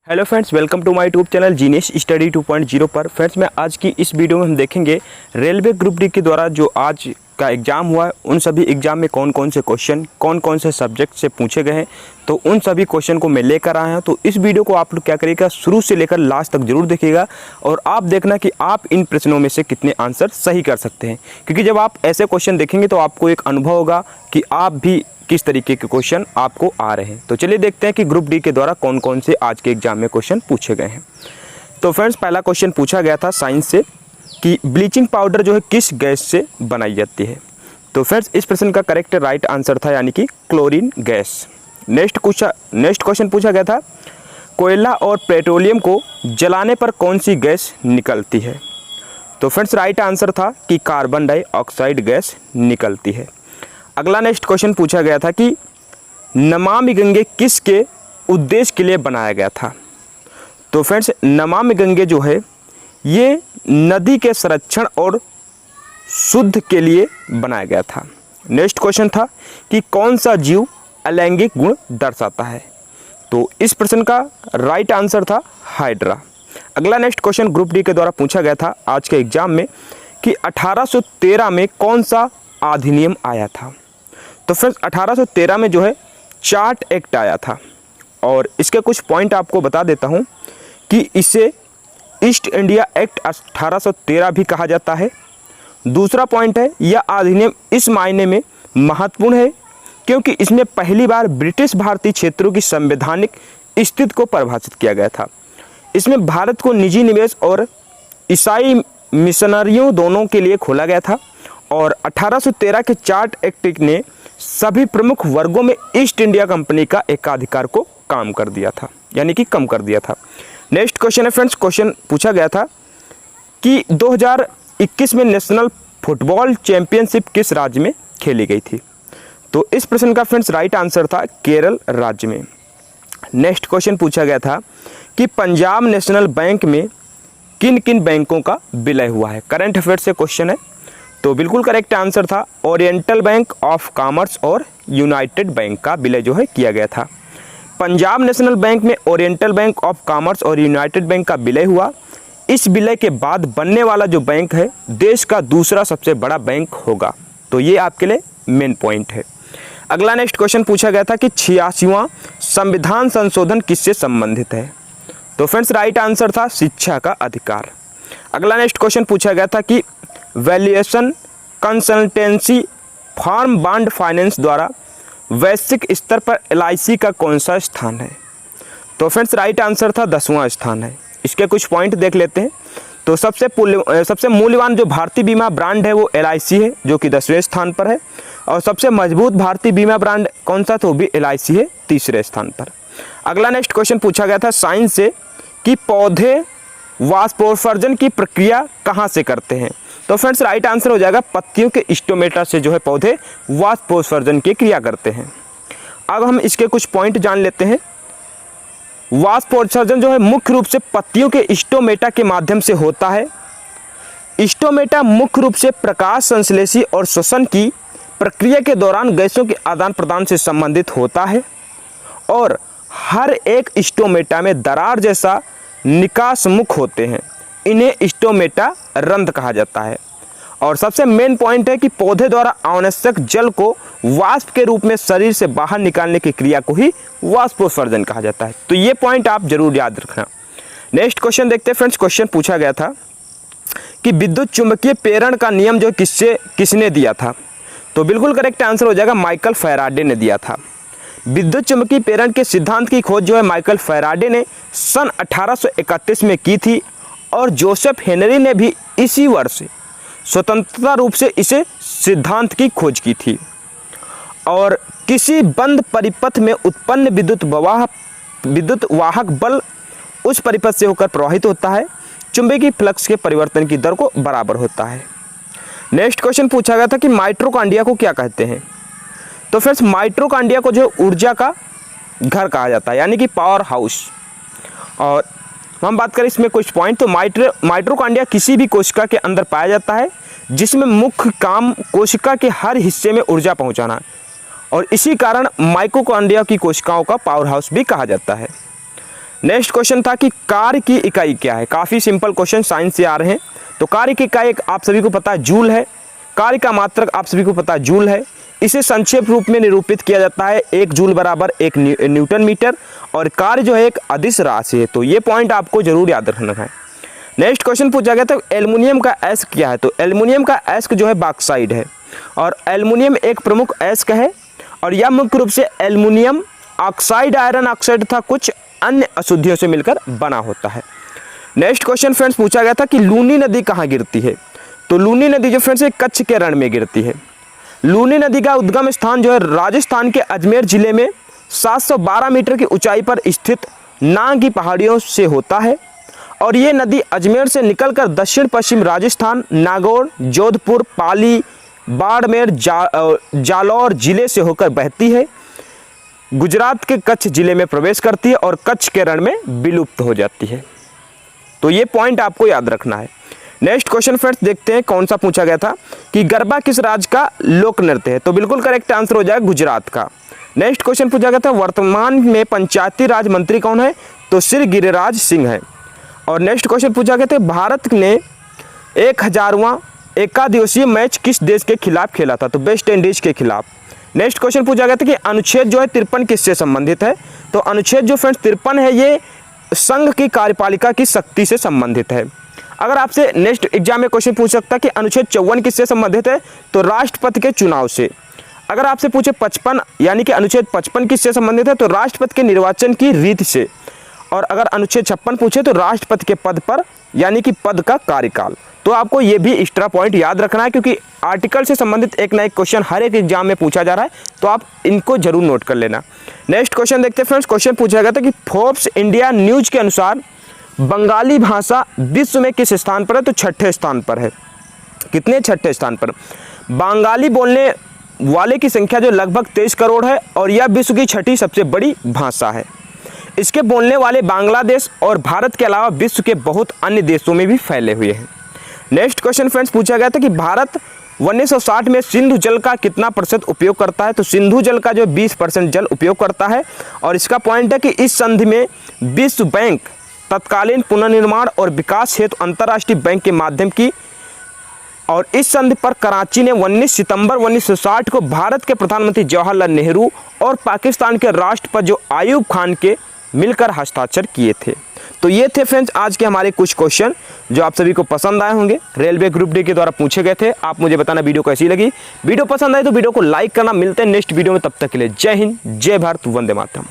Hello friends, welcome to my YouTube channel genius study 2.0 पर। Friends, मैं आज की इस वीडियो में हम देखेंगे रेलवे ग्रुप डी के द्वारा जो आज का एग्ज़ाम हुआ है उन सभी एग्ज़ाम में कौन कौन से क्वेश्चन कौन कौन से सब्जेक्ट से पूछे गए हैं। तो उन सभी क्वेश्चन को मैं लेकर आया हूं। तो इस वीडियो को आप लोग क्या करिएगा, शुरू से लेकर लास्ट तक जरूर देखिएगा और आप देखना कि आप इन प्रश्नों में से कितने आंसर सही कर सकते हैं, क्योंकि जब आप ऐसे क्वेश्चन देखेंगे तो आपको एक अनुभव होगा कि आप भी किस तरीके के क्वेश्चन आपको आ रहे हैं। तो चलिए देखते हैं कि ग्रुप डी के द्वारा कौन कौन से आज के एग्जाम में क्वेश्चन पूछे गए हैं। तो फ्रेंड्स, पहला क्वेश्चन पूछा गया था साइंस से कि ब्लीचिंग पाउडर जो है किस गैस से बनाई जाती है। तो फ्रेंड्स, इस प्रश्न का करेक्ट राइट आंसर था यानी कि क्लोरीन गैस। नेक्स्ट क्वेश्चन पूछा गया था कोयला और पेट्रोलियम को जलाने पर कौन सी गैस निकलती है। तो फ्रेंड्स, राइट आंसर था कि कार्बन डाइऑक्साइड गैस निकलती है। अगला नेक्स्ट क्वेश्चन पूछा गया था कि नमामि गंगे किसके उद्देश्य के लिए बनाया गया था। तो फ्रेंड्स, नमामि गंगे जो है ये नदी के संरक्षण और शुद्ध के लिए बनाया गया था। नेक्स्ट क्वेश्चन था कि कौन सा जीव अलैंगिक गुण दर्शाता है। तो इस प्रश्न का राइट आंसर था हाइड्रा। अगला नेक्स्ट क्वेश्चन ग्रुप डी के द्वारा पूछा गया था आज के एग्जाम में कि 1813 में कौन सा अधिनियम आया था। तो फ्रेंड्स, 1813 में जो है चार्ट एक्ट आया था और इसके कुछ पॉइंट आपको बता देता हूं कि इसे ईस्ट इंडिया एक्ट 1813 भी कहा जाता है। दूसरा पॉइंट है यह अधिनियम इस मायने में महत्वपूर्ण है क्योंकि इसमें पहली बार ब्रिटिश भारतीय क्षेत्रों की संवैधानिक स्थिति को परिभाषित किया गया था। इसमें भारत को निजी निवेश और ईसाई मिशनरियों दोनों के लिए खोला गया था और 1813 के चार्ट एक्ट ने सभी प्रमुख वर्गों में ईस्ट इंडिया कंपनी का एकाधिकार को कम कर दिया था। नेक्स्ट क्वेश्चन है फ्रेंड्स, क्वेश्चन पूछा गया था कि 2021 में नेशनल फुटबॉल चैंपियनशिप किस राज्य में खेली गई थी। तो इस प्रश्न का फ्रेंड्स राइट आंसर था केरल राज्य में। नेक्स्ट क्वेश्चन पूछा गया था कि पंजाब नेशनल बैंक में किन किन बैंकों का विलय हुआ है। करंट अफेयर से क्वेश्चन है। तो बिल्कुल करेक्ट आंसर था ओरिएंटल बैंक ऑफ कॉमर्स और यूनाइटेड बैंक का विलय जो है किया गया था। पंजाब नेशनल बैंक में ओरिएंटल बैंक ऑफ कॉमर्स और यूनाइटेड बैंक का विलय हुआ। इस विलय के बाद बनने वाला जो बैंक है देश का दूसरा सबसे बड़ा बैंक होगा। तो ये आपके लिए मेन पॉइंट है। अगला नेक्स्ट क्वेश्चन पूछा गया था कि 86वां संविधान संशोधन किससे संबंधित है। तो फ्रेंड्स, राइट आंसर था शिक्षा का अधिकार। अगला नेक्स्ट क्वेश्चन पूछा गया था कि valuation consultancy firm bond finance द्वारा वैश्विक स्तर पर LIC का कौन सा स्थान है। तो फ्रेंड्स, राइट आंसर था 10वां स्थान है। इसके कुछ पॉइंट देख लेते हैं। तो सबसे मूल्यवान जो भारतीय बीमा ब्रांड है वो LIC है जो कि 10वें स्थान पर है और सबसे मजबूत भारतीय बीमा ब्रांड कौन सा, तो भी LIC है 3रे स्थान पर। अगला नेक्स्ट क्वेश्चन पूछा गया था साइंस से कि पौधे वाष्पोत्सर्जन की प्रक्रिया कहाँ से करते हैं। तो फ्रेंड्स, राइट आंसर हो जाएगा पत्तियों के स्टोमेटा से जो है पौधे वाष्पोत्सर्जन की क्रिया करते हैं। अब हम इसके कुछ पॉइंट जान लेते हैं। वाष्पोत्सर्जन जो है मुख्य रूप से पत्तियों के स्टोमेटा के माध्यम से होता है। स्टोमेटा मुख्य रूप से प्रकाश संश्लेषी और श्वसन की प्रक्रिया के दौरान गैसों के आदान प्रदान से संबंधित होता है और हर एक स्टोमेटा में दरार जैसा निकास मुख होते हैं। इन्हें स्टोमेटा रंध्र कहा जाता है। और सबसे मेन पॉइंट है कि पौधे द्वारा आवश्यक जल को वाष्प के रूप में शरीर से बाहर निकालने की क्रिया को ही वाष्पोत्सर्जन कहा जाता है। तो ये पॉइंट आप जरूर याद रखना। नेक्स्ट क्वेश्चन देखते हैं फ्रेंड्स। क्वेश्चन पूछा गया था कि विद्युत चुंबकीय प्रेरण का नियम जो किसने दिया था। तो बिल्कुल करेक्ट आंसर हो जाएगा माइकल फैराडे ने दिया था। विद्युत चुंबकीय प्रेरण के सिद्धांत की खोज जो है माइकल फैराडे ने सन 1831 में की थी और जोसेफ हेनरी ने भी इसी वर्ष स्वतंत्रता रूप से इसे सिद्धांत की खोज की थी। और किसी बंद परिपथ में उत्पन्न विद्युत वाहक बल उस परिपथ से होकर प्रवाहित होता है। चुंबकीय फ्लक्स के परिवर्तन की दर को बराबर होता है। नेक्स्ट क्वेश्चन पूछा गया था कि माइटोकॉन्ड्रिया को क्या कहते हैं। तो फ्रेंड्स, माइटोकॉन्ड्रिया को जो ऊर्जा का घर कहा जाता है यानी कि पावर हाउस। और हम बात करें इसमें कुछ पॉइंट, तो माइटोकॉन्ड्रिया किसी भी कोशिका के अंदर पाया जाता है जिसमें मुख्य काम कोशिका के हर हिस्से में ऊर्जा पहुंचाना है और इसी कारण माइटोकॉन्ड्रिया की कोशिकाओं का पावर हाउस भी कहा जाता है। नेक्स्ट क्वेश्चन था कि कार्य की इकाई क्या है। काफ़ी सिंपल क्वेश्चन साइंस से आ रहे हैं। तो कार्य की इकाई आप सभी को पता है जूल है। कार्य का मात्रक आप सभी को पता है जूल है। इसे संक्षेप रूप में निरूपित किया जाता है 1 जूल बराबर 1 न्यूटन मीटर। और कार्य जो है एक अदिश राशि है। तो ये पॉइंट आपको जरूर याद रखना है। नेक्स्ट क्वेश्चन पूछा गया था एल्युमिनियम का एस्क क्या है। तो एल्युमिनियम का एस्क जो है बॉक्साइड है। और एल्युमिनियम एक प्रमुख एस्क है और यह मुख्य रूप से एल्युमिनियम ऑक्साइड, आयरन ऑक्साइड तथा कुछ अन्य अशुद्धियों से मिलकर बना होता है। नेक्स्ट क्वेश्चन फ्रेंड्स पूछा गया था कि लूनी नदी कहाँ गिरती है। तो लूनी नदी जो फ्रेंड्स कच्छ के रण में गिरती है। लूनी नदी का उद्गम स्थान जो है राजस्थान के अजमेर जिले में 712 मीटर की ऊंचाई पर स्थित नांग की पहाड़ियों से होता है। और ये नदी अजमेर से निकलकर दक्षिण पश्चिम राजस्थान, नागौर, जोधपुर, पाली, बाड़मेर, जालौर जिले से होकर बहती है, गुजरात के कच्छ जिले में प्रवेश करती है और कच्छ के रण में विलुप्त हो जाती है। तो ये पॉइंट आपको याद रखना है। नेक्स्ट क्वेश्चन फ्रेंड्स देखते हैं कौन सा पूछा गया था कि गरबा किस राज्य का लोक नृत्य है। तो बिल्कुल करेक्ट आंसर हो जाएगा गुजरात का। नेक्स्ट क्वेश्चन पूछा गया था वर्तमान में पंचायती राज मंत्री कौन है। तो श्री गिरिराज सिंह है। और नेक्स्ट क्वेश्चन पूछा गया था भारत ने 1000वां एकादिवसीय मैच किस देश के खिलाफ खेला था। तो वेस्ट इंडीज के खिलाफ। नेक्स्ट क्वेश्चन पूछा गया था कि अनुच्छेद जो है 53 किससे संबंधित है। तो अनुच्छेद जो फ्रेंड्स 53 है ये संघ की कार्यपालिका की शक्ति से संबंधित है। अगर आपसे नेक्स्ट एग्जाम में क्वेश्चन पूछ सकता है कि अनुच्छेद 54 किससे संबंधित है। तो राष्ट्रपति के चुनाव से। अगर आपसे पूछे 55 यानी कि अनुच्छेद 55 किससे संबंधित है। तो राष्ट्रपति के निर्वाचन की रीति से। और अगर अनुच्छेद 56 पूछे तो राष्ट्रपति के पद पर यानी कि पद का कार्यकाल। तो आपको ये भी एक्स्ट्रा पॉइंट याद रखना है क्योंकि आर्टिकल से संबंधित एक ना एक क्वेश्चन हर एक एग्जाम में पूछा जा रहा है। तो आप इनको जरूर नोट कर लेना। नेक्स्ट क्वेश्चन देखते हैं फ्रेंड्स। क्वेश्चन पूछा गया था कि फोर्ब्स इंडिया न्यूज के अनुसार बंगाली भाषा विश्व में किस स्थान पर है। तो 6ठे स्थान पर है। कितने 6ठे स्थान पर। बंगाली बोलने वाले की संख्या जो लगभग 23 करोड़ है और यह विश्व की 6ठी सबसे बड़ी भाषा है। इसके बोलने वाले बांग्लादेश और भारत के अलावा विश्व के बहुत अन्य देशों में भी फैले हुए हैं। नेक्स्ट क्वेश्चन फ्रेंड्स पूछा गया था कि भारत 1960 में सिंधु जल का कितना प्रतिशत उपयोग करता है। तो सिंधु जल का जो 20% जल उपयोग करता है। और इसका पॉइंट है कि इस संधि में विश्व बैंक तत्कालीन पुनर्निर्माण और विकास हेतु अंतर्राष्ट्रीय बैंक के माध्यम की। और इस संधि पर कराची ने 19 सितंबर 1960 को भारत के प्रधानमंत्री जवाहरलाल नेहरू और पाकिस्तान के राष्ट्रपति जो आयूब खान के मिलकर हस्ताक्षर किए थे। तो ये थे फ्रेंड्स आज के हमारे कुछ क्वेश्चन जो आप सभी को पसंद आए होंगे। रेलवे ग्रुप डी के द्वारा पूछे गए थे। आप मुझे बताना वीडियो कैसी लगी। वीडियो पसंद आए तो वीडियो को लाइक करना। मिलते हैं नेक्स्ट वीडियो में, तब तक के लिए जय हिंद, जय भारत, वंदे मातरम।